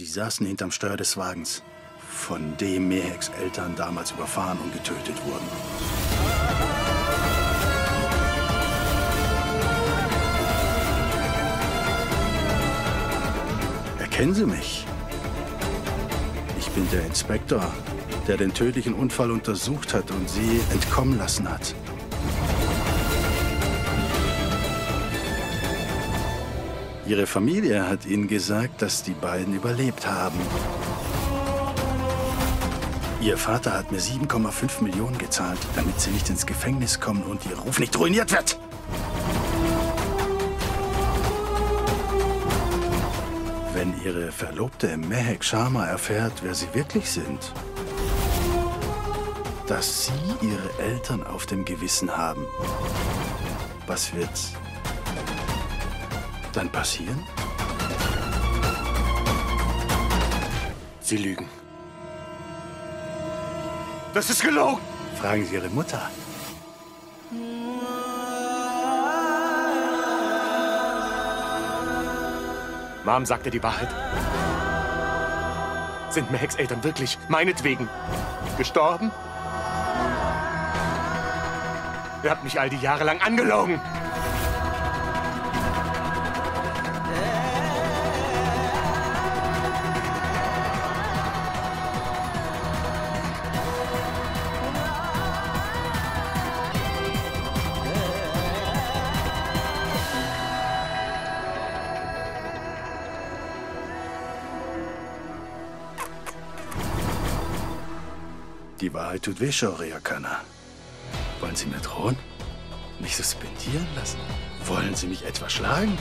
Sie saßen hinterm Steuer des Wagens, von dem Meheks Eltern damals überfahren und getötet wurden. Erkennen Sie mich? Ich bin der Inspektor, der den tödlichen Unfall untersucht hat und Sie entkommen lassen hat. Ihre Familie hat Ihnen gesagt, dass die beiden überlebt haben. Ihr Vater hat mir 7,5 Millionen gezahlt, damit Sie nicht ins Gefängnis kommen und Ihr Ruf nicht ruiniert wird. Wenn Ihre Verlobte Mehek Sharma erfährt, wer Sie wirklich sind, dass Sie Ihre Eltern auf dem Gewissen haben, was wird dann passieren? Sie lügen. Das ist gelogen! Fragen Sie Ihre Mutter. Mom sagte die Wahrheit. Sind Meheks Eltern wirklich meinetwegen gestorben? Ihr habt mich all die Jahre lang angelogen. Die Wahrheit tut weh, Shaurya Khanna. Wollen Sie mir drohen? Mich suspendieren lassen? Wollen Sie mich etwa schlagen?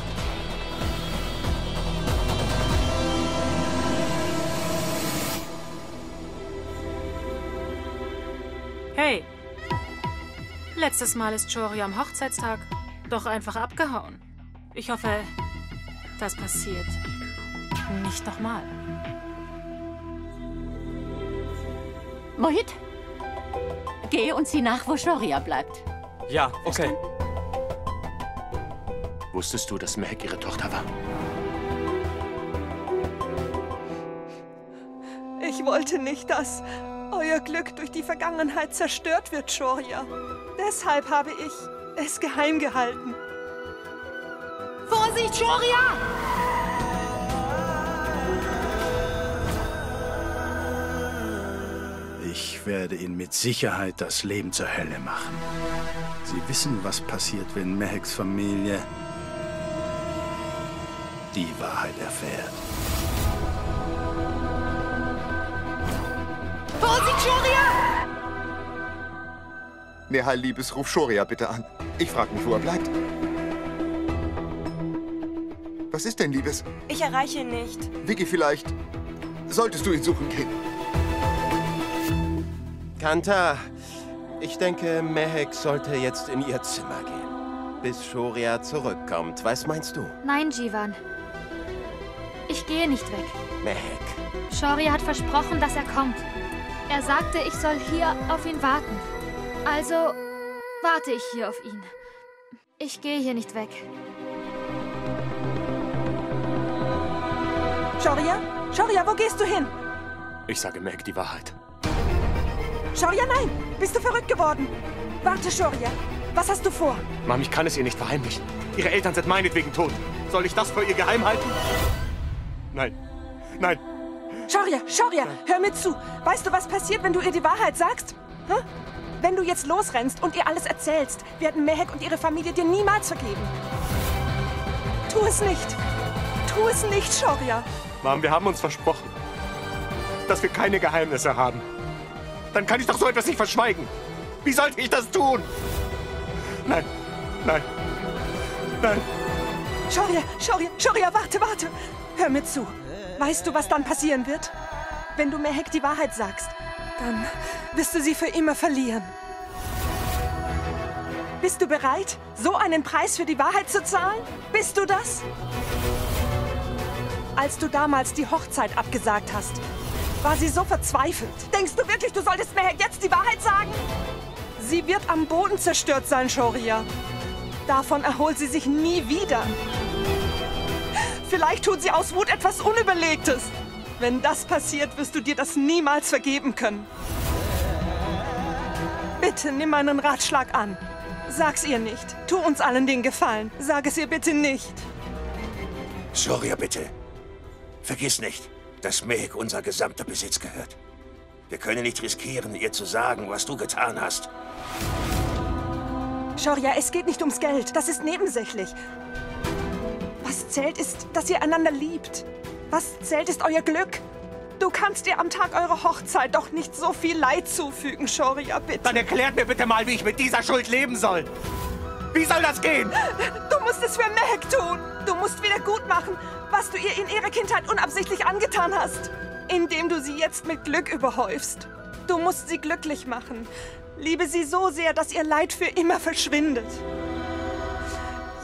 Hey, letztes Mal ist Shaurya am Hochzeitstag doch einfach abgehauen. Ich hoffe, das passiert nicht nochmal. Mohit, geh und sieh nach, wo Shaurya bleibt. Ja, okay. Wusstest du, dass Mehek ihre Tochter war? Ich wollte nicht, dass euer Glück durch die Vergangenheit zerstört wird, Shaurya. Deshalb habe ich es geheim gehalten. Vorsicht, Shaurya! Ich werde Ihnen mit Sicherheit das Leben zur Hölle machen. Sie wissen, was passiert, wenn Meheks Familie die Wahrheit erfährt. Vorsicht, Shaurya! Nehal, Liebes, ruf Shaurya bitte an. Ich frage mich, wo er bleibt. Was ist denn, Liebes? Ich erreiche ihn nicht. Vicky, vielleicht solltest du ihn suchen gehen. Kanta, ich denke, Mehek sollte jetzt in ihr Zimmer gehen, bis Shaurya zurückkommt. Was meinst du? Nein, Jivan. Ich gehe nicht weg. Mehek. Shaurya hat versprochen, dass er kommt. Er sagte, ich soll hier auf ihn warten. Also warte ich hier auf ihn. Ich gehe hier nicht weg. Shaurya? Shaurya, wo gehst du hin? Ich sage Mehek die Wahrheit. Shaurya, nein! Bist du verrückt geworden? Warte, Shaurya. Was hast du vor? Mom, ich kann es ihr nicht verheimlichen. Ihre Eltern sind meinetwegen tot. Soll ich das für ihr geheim halten? Nein. Nein. Shaurya, Shaurya, hör mir zu. Weißt du, was passiert, wenn du ihr die Wahrheit sagst? Hm? Wenn du jetzt losrennst und ihr alles erzählst, werden Mehek und ihre Familie dir niemals vergeben. Tu es nicht. Tu es nicht, Shaurya. Mom, wir haben uns versprochen, dass wir keine Geheimnisse haben. Dann kann ich doch so etwas nicht verschweigen. Wie sollte ich das tun? Nein, nein, nein. Shaurya, Shaurya, Shaurya, warte, warte. Hör mir zu. Weißt du, was dann passieren wird? Wenn du Mehek die Wahrheit sagst, dann wirst du sie für immer verlieren. Bist du bereit, so einen Preis für die Wahrheit zu zahlen? Bist du das? Als du damals die Hochzeit abgesagt hast, war sie so verzweifelt. Denkst du wirklich, du solltest Mehek jetzt die Wahrheit sagen? Sie wird am Boden zerstört sein, Shaurya. Davon erholt sie sich nie wieder. Vielleicht tut sie aus Wut etwas Unüberlegtes. Wenn das passiert, wirst du dir das niemals vergeben können. Bitte nimm meinen Ratschlag an. Sag's ihr nicht. Tu uns allen den Gefallen. Sag es ihr bitte nicht. Shoria, bitte. Vergiss nicht, dass Mehek unser gesamter Besitz gehört. Wir können nicht riskieren, ihr zu sagen, was du getan hast. Shoria, es geht nicht ums Geld. Das ist nebensächlich. Was zählt ist, dass ihr einander liebt. Was zählt ist euer Glück. Du kannst dir am Tag eurer Hochzeit doch nicht so viel Leid zufügen, Shoria, bitte. Dann erklärt mir bitte mal, wie ich mit dieser Schuld leben soll. Wie soll das gehen? Du musst es für Mehek tun. Du musst wieder gut machen, was du ihr in ihrer Kindheit unabsichtlich angetan hast. Indem du sie jetzt mit Glück überhäufst. Du musst sie glücklich machen. Liebe sie so sehr, dass ihr Leid für immer verschwindet.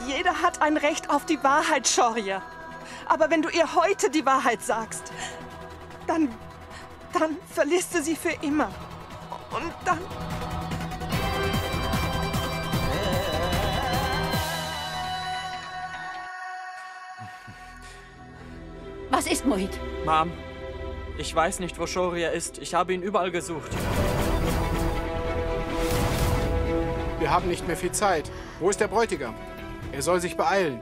Jeder hat ein Recht auf die Wahrheit, Shoria. Aber wenn du ihr heute die Wahrheit sagst, dann verlierst du sie für immer. Und dann... Was ist, Mohit? Mom, ich weiß nicht, wo Shoria ist. Ich habe ihn überall gesucht. Wir haben nicht mehr viel Zeit. Wo ist der Bräutigam? Er soll sich beeilen.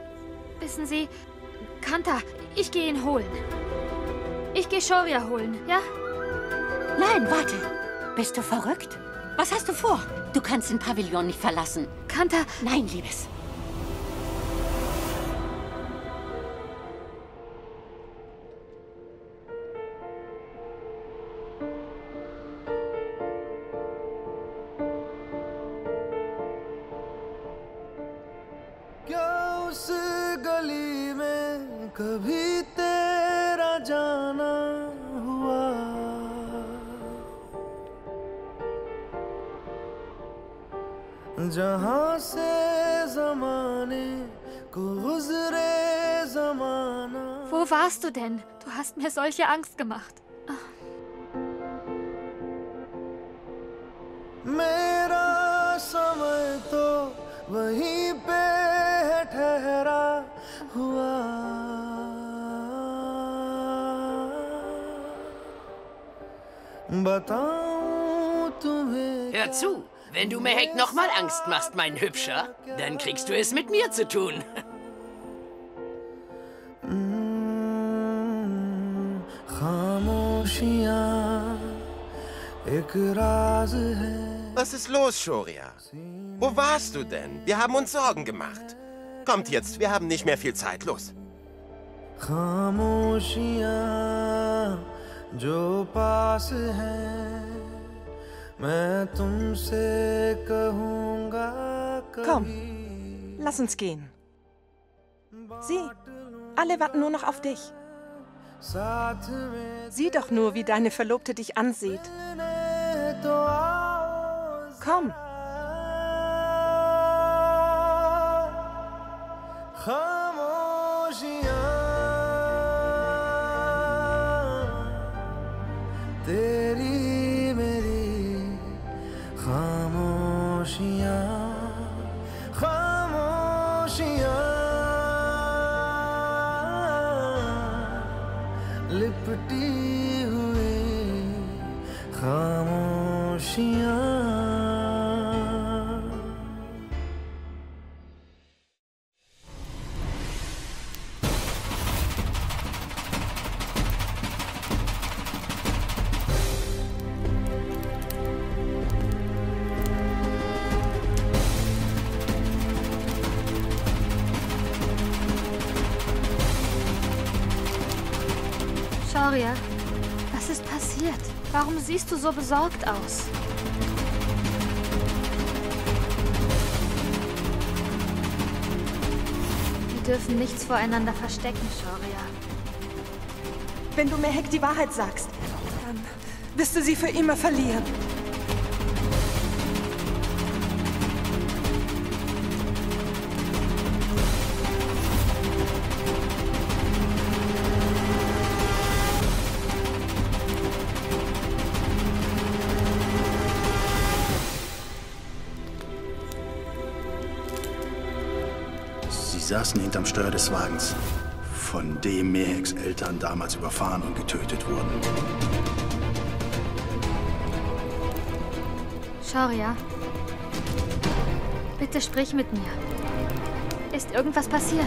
Wissen Sie, Kanta, ich gehe ihn holen. Ich gehe Shoria holen, ja? Nein, warte. Bist du verrückt? Was hast du vor? Du kannst den Pavillon nicht verlassen. Kanta... Nein, Liebes. Wo warst du denn? Du hast mir solche Angst gemacht. Hör zu, wenn du Mehek nochmal Angst machst, mein Hübscher, dann kriegst du es mit mir zu tun. Was ist los, Shoria? Wo warst du denn? Wir haben uns Sorgen gemacht. Kommt jetzt, wir haben nicht mehr viel Zeit. Los. Komm, lass uns gehen. Sieh, alle warten nur noch auf dich. Sieh doch nur, wie deine Verlobte dich ansieht. Komm. Shoria, was ist passiert? Warum siehst du so besorgt aus? Wir dürfen nichts voreinander verstecken, Shoria. Wenn du Mehek die Wahrheit sagst, dann wirst du sie für immer verlieren. Sie saßen hinterm Steuer des Wagens. von dem Meheks Eltern damals überfahren und getötet wurden. Shoria, bitte sprich mit mir. Ist irgendwas passiert?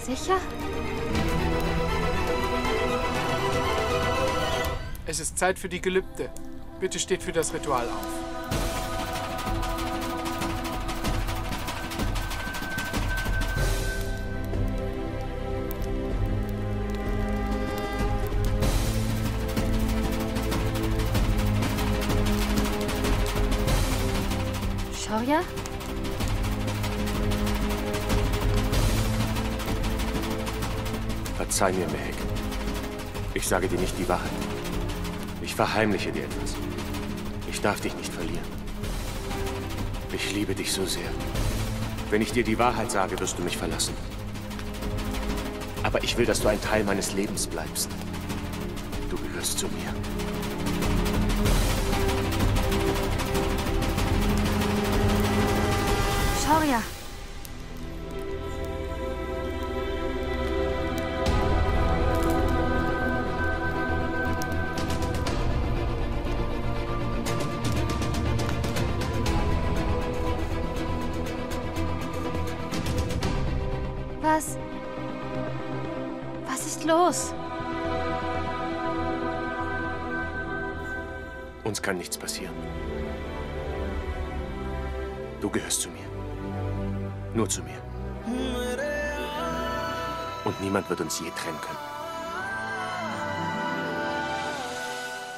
Sicher? Es ist Zeit für die Gelübde. Bitte steht für das Ritual auf. Shoria? Verzeih mir, Mehek. Ich sage dir nicht die Wahrheit. Ich verheimliche dir etwas. Ich darf dich nicht verlieren. Ich liebe dich so sehr. Wenn ich dir die Wahrheit sage, wirst du mich verlassen. Aber ich will, dass du ein Teil meines Lebens bleibst. Du gehörst zu mir. Shoria! Was ist los? Uns kann nichts passieren. Du gehörst zu mir. Nur zu mir. Und niemand wird uns je trennen können.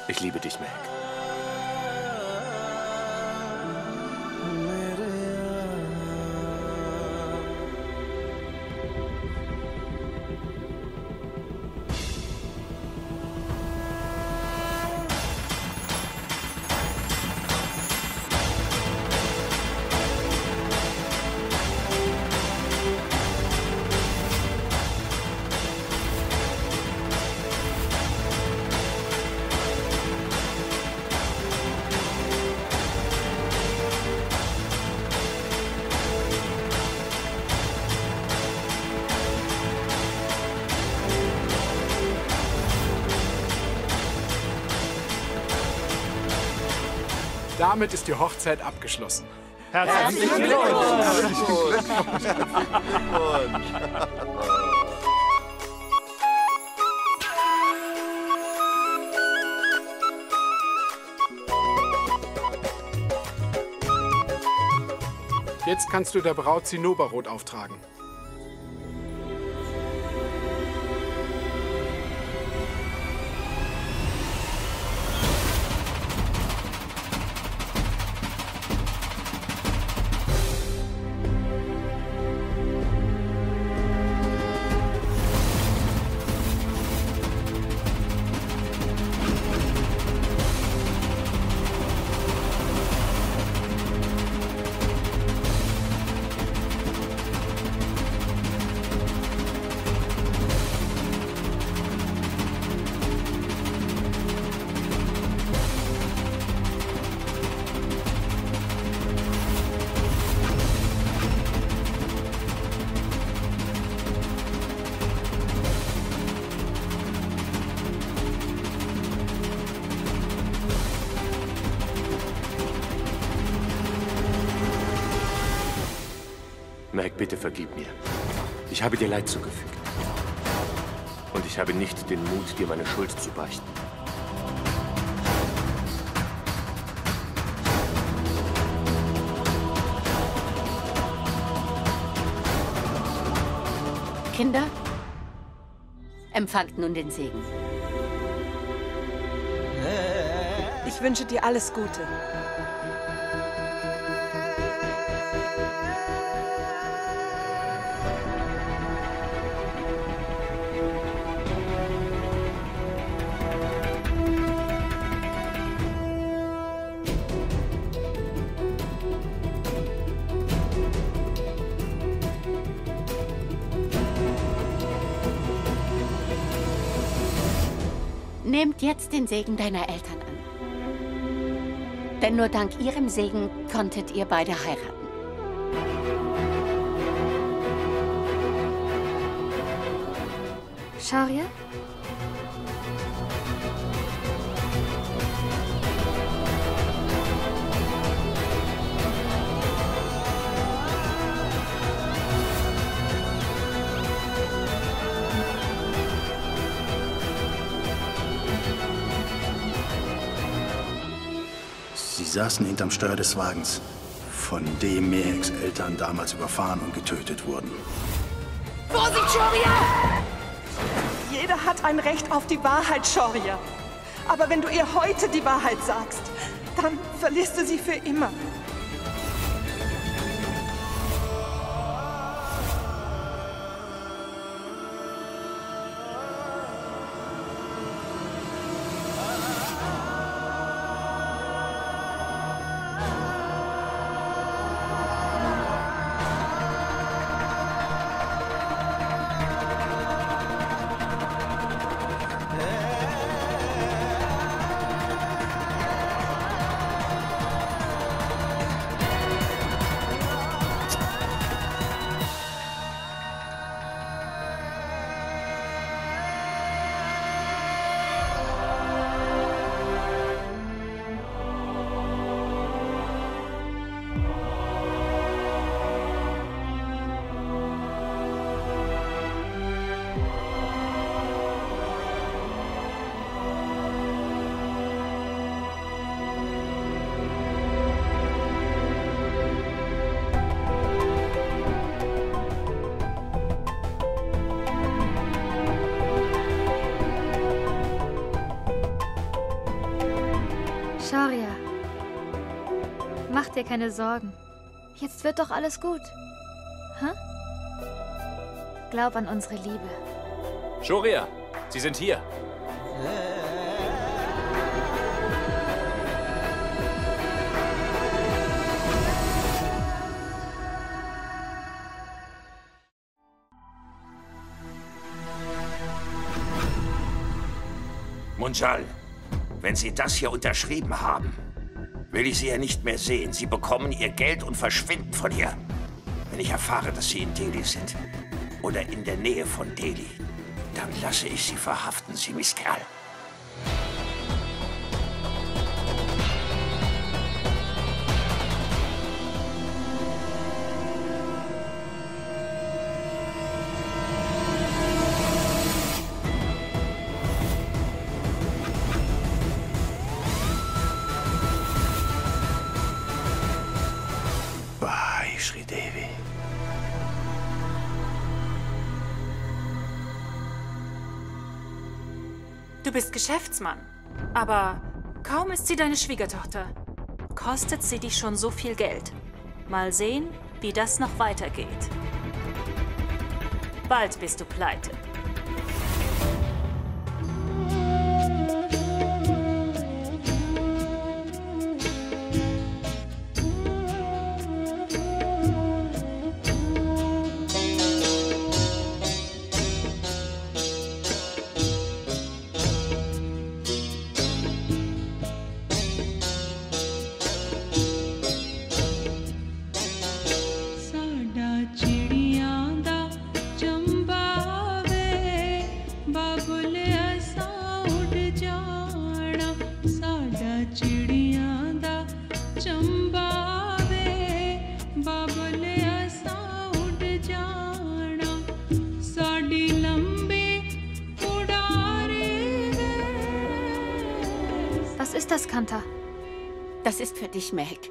Ich liebe dich, Mehek. Damit ist die Hochzeit abgeschlossen. Herzlichen Glückwunsch! Jetzt kannst du der Braut Zinnoberrot auftragen. Mehek, bitte vergib mir. Ich habe dir Leid zugefügt. Und ich habe nicht den Mut, dir meine Schuld zu beichten. Kinder, empfangt nun den Segen. Ich wünsche dir alles Gute. Nehmt jetzt den Segen deiner Eltern an. Denn nur dank ihrem Segen konntet ihr beide heiraten. Shaurya? Sie saßen hinterm Steuer des Wagens, von dem Meheks Eltern damals überfahren und getötet wurden. Vorsicht, Shaurya! Jeder hat ein Recht auf die Wahrheit, Shaurya. Aber wenn du ihr heute die Wahrheit sagst, dann verlierst du sie für immer. Shaurya, mach dir keine Sorgen. Jetzt wird doch alles gut. Hä? Glaub an unsere Liebe. Shaurya, Sie sind hier. Munjal, wenn Sie das hier unterschrieben haben, will ich Sie ja nicht mehr sehen. Sie bekommen Ihr Geld und verschwinden von hier. Wenn ich erfahre, dass Sie in Delhi sind oder in der Nähe von Delhi, dann lasse ich Sie verhaften, Sie Mistkerl. Bye, Sridevi. Du bist Geschäftsmann, aber kaum ist sie deine Schwiegertochter, kostet sie dich schon so viel Geld. Mal sehen, wie das noch weitergeht. Bald bist du pleite. Was ist das, Kanta? Das ist für dich, Mehek.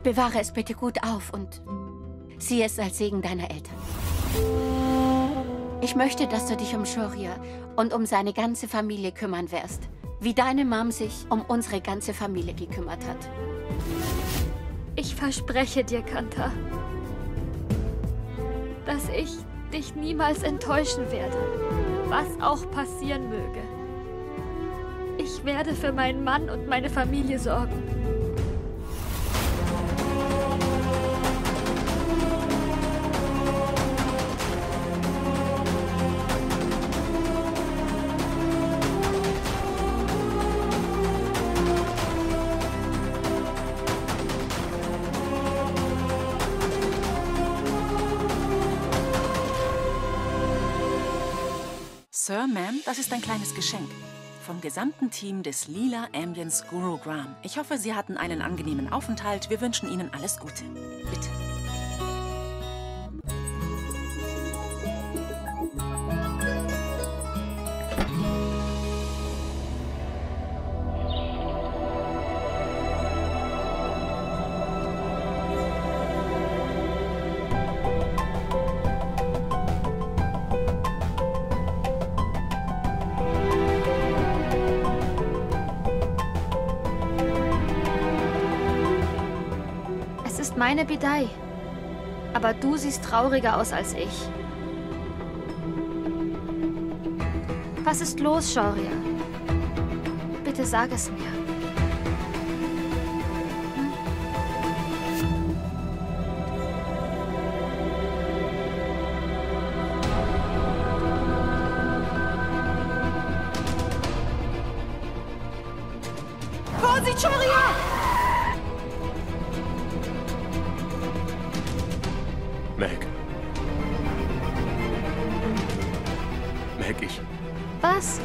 Bewahre es bitte gut auf und sieh es als Segen deiner Eltern. Ich möchte, dass du dich um Shaurya und um seine ganze Familie kümmern wirst, wie deine Mom sich um unsere ganze Familie gekümmert hat. Ich verspreche dir, Kanta, dass ich dich niemals enttäuschen werde, was auch passieren möge. Ich werde für meinen Mann und meine Familie sorgen. Sir, Ma'am, das ist ein kleines Geschenk. Vom gesamten Team des Lila Ambience Gurugram. Ich hoffe, Sie hatten einen angenehmen Aufenthalt. Wir wünschen Ihnen alles Gute. Bitte. Meine Bidai. Aber du siehst trauriger aus als ich. Was ist los, Shaurya? Bitte sag es mir. Vorsicht, Shaurya! Mehek. Mehek, Was?